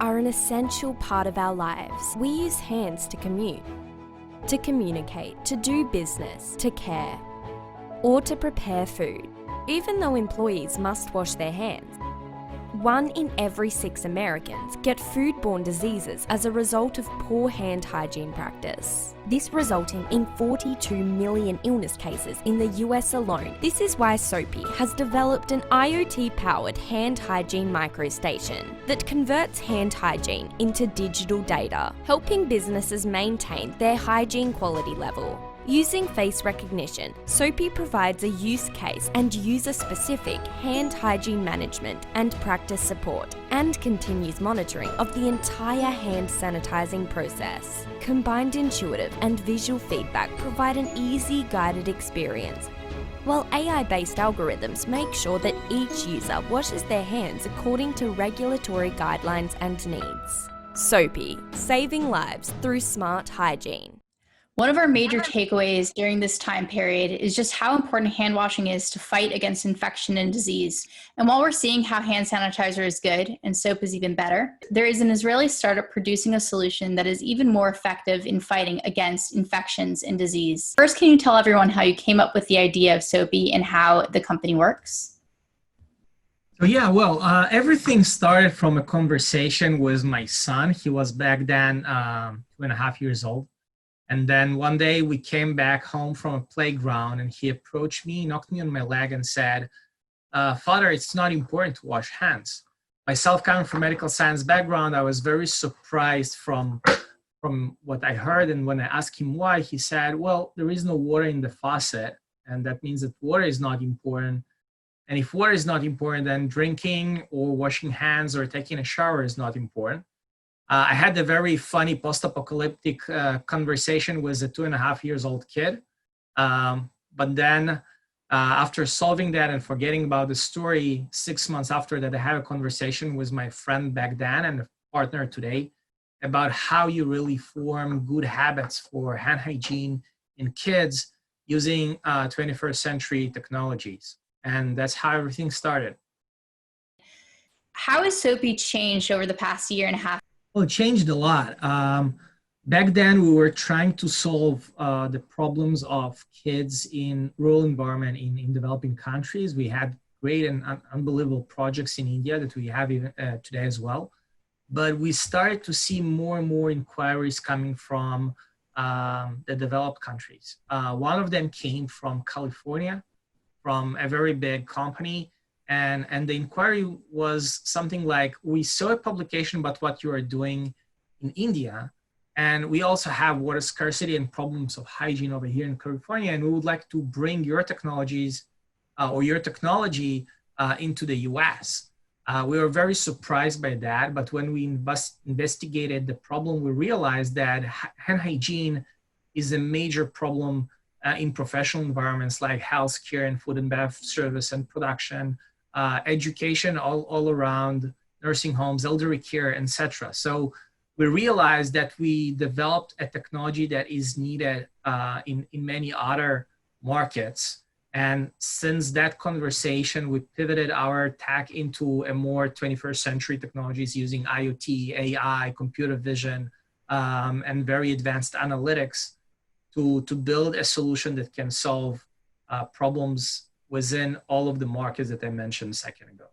are an essential part of our lives. We use hands to commute, to communicate, to do business, to care, or to prepare food, even though employees must wash their hands. 1 in every 6 Americans get foodborne diseases as a result of poor hand hygiene practice. This resulting in 42 million illness cases in the US alone. This is why Soapy has developed an IoT-powered hand hygiene microstation that converts hand hygiene into digital data, helping businesses maintain their hygiene quality level. Using face recognition, Soapy provides a use case and user-specific hand hygiene management and practice support, and continuous monitoring of the entire hand sanitizing process. Combined intuitive and visual feedback provide an easy guided experience, while AI-based algorithms make sure that each user washes their hands according to regulatory guidelines and needs. Soapy, saving lives through smart hygiene. One of our major takeaways during this time period is just how important hand washing is to fight against infection and disease. And while we're seeing how hand sanitizer is good and soap is even better, there is an Israeli startup producing a solution that is even more effective in fighting against infections and disease. First, can you tell everyone how you came up with the idea of Soapy and how the company works? So yeah, well, everything started from a conversation with my son. He was back then 2.5 years old. And then one day we came back home from a playground and he approached me, knocked me on my leg and said, Father, it's not important to wash hands. Myself coming from medical science background, I was very surprised from what I heard. And when I asked him why, he said, well, there is no water in the faucet. And that means that water is not important. And if water is not important, then drinking or washing hands or taking a shower is not important. I had a very funny post-apocalyptic conversation with a 2.5 years old kid. But then after solving that and forgetting about the story, 6 months after that, I had a conversation with my friend back then and a partner today about how you really form good habits for hand hygiene in kids using 21st century technologies. And that's how everything started. How has Soapy changed over the past 1.5 years? Well, it changed a lot. Back then, we were trying to solve the problems of kids in rural environment in developing countries. We had great and unbelievable projects in India that we have even today as well. But we started to see more and more inquiries coming from the developed countries. One of them came from California, from a very big company. And the inquiry was something like, we saw a publication about what you are doing in India, and we also have water scarcity and problems of hygiene over here in California, and we would like to bring your technologies or your technology into the US. We were very surprised by that, but when we investigated the problem, we realized that hand hygiene is a major problem in professional environments like healthcare and food and beverage service and production, education all around, nursing homes, elderly care, etc. So we realized that we developed a technology that is needed in many other markets. And since that conversation, we pivoted our tech into a more 21st century technologies using IoT, AI, computer vision, and very advanced analytics to build a solution that can solve problems within all of the markets that I mentioned a second ago.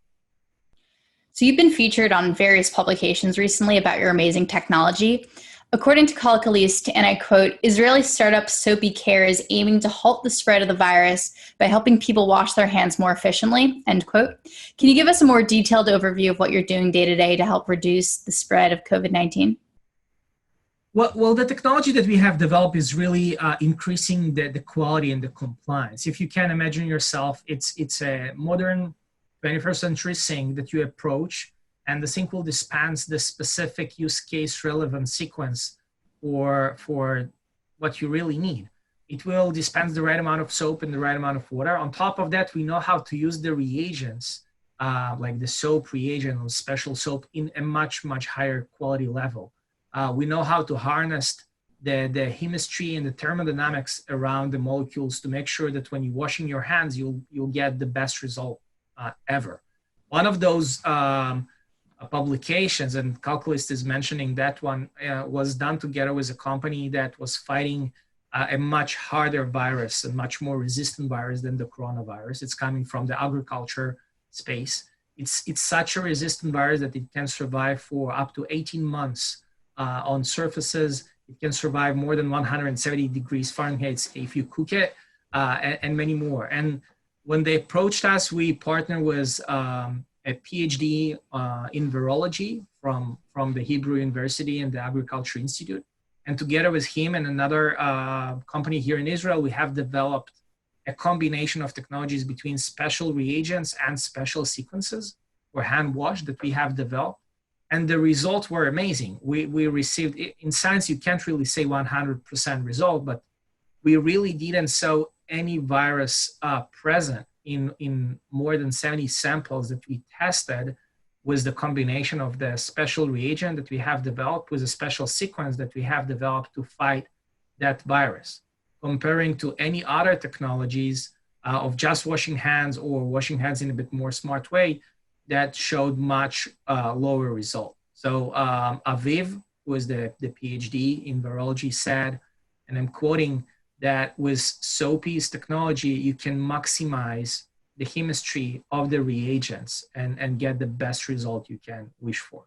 So you've been featured on various publications recently about your amazing technology. According to Colocalist, and I quote, Israeli startup Soapy Care is aiming to halt the spread of the virus by helping people wash their hands more efficiently, end quote. Can you give us a more detailed overview of what you're doing day to day to help reduce the spread of COVID-19? Well, the technology that we have developed is really increasing the quality and the compliance. If you can imagine yourself, it's a modern 21st century sink that you approach, and the sink will dispense the specific use case relevant sequence for what you really need. It will dispense the right amount of soap and the right amount of water. On top of that, we know how to use the reagents, like the soap reagent or special soap, in a much, much higher quality level. We know how to harness the chemistry and the thermodynamics around the molecules to make sure that when you're washing your hands, you'll get the best result ever. One of those publications, and Calculist is mentioning that one, was done together with a company that was fighting a much harder virus, a much more resistant virus than the coronavirus. It's coming from the agriculture space. It's such a resistant virus that it can survive for up to 18 months on surfaces. It can survive more than 170 degrees Fahrenheit if you cook it, and many more. And when they approached us, we partnered with a PhD in virology from the Hebrew University and the Agriculture Institute. And together with him and another company here in Israel, we have developed a combination of technologies between special reagents and special sequences or hand wash that we have developed. And the results were amazing. We received, in science, you can't really say 100% result, but we really didn't saw any virus present in more than 70 samples that we tested with the combination of the special reagent that we have developed with a special sequence that we have developed to fight that virus. Comparing to any other technologies of just washing hands or washing hands in a bit more smart way, that showed much lower result. So Aviv, who is the PhD in virology, said, and I'm quoting, that with Soapy's technology, you can maximize the chemistry of the reagents and get the best result you can wish for.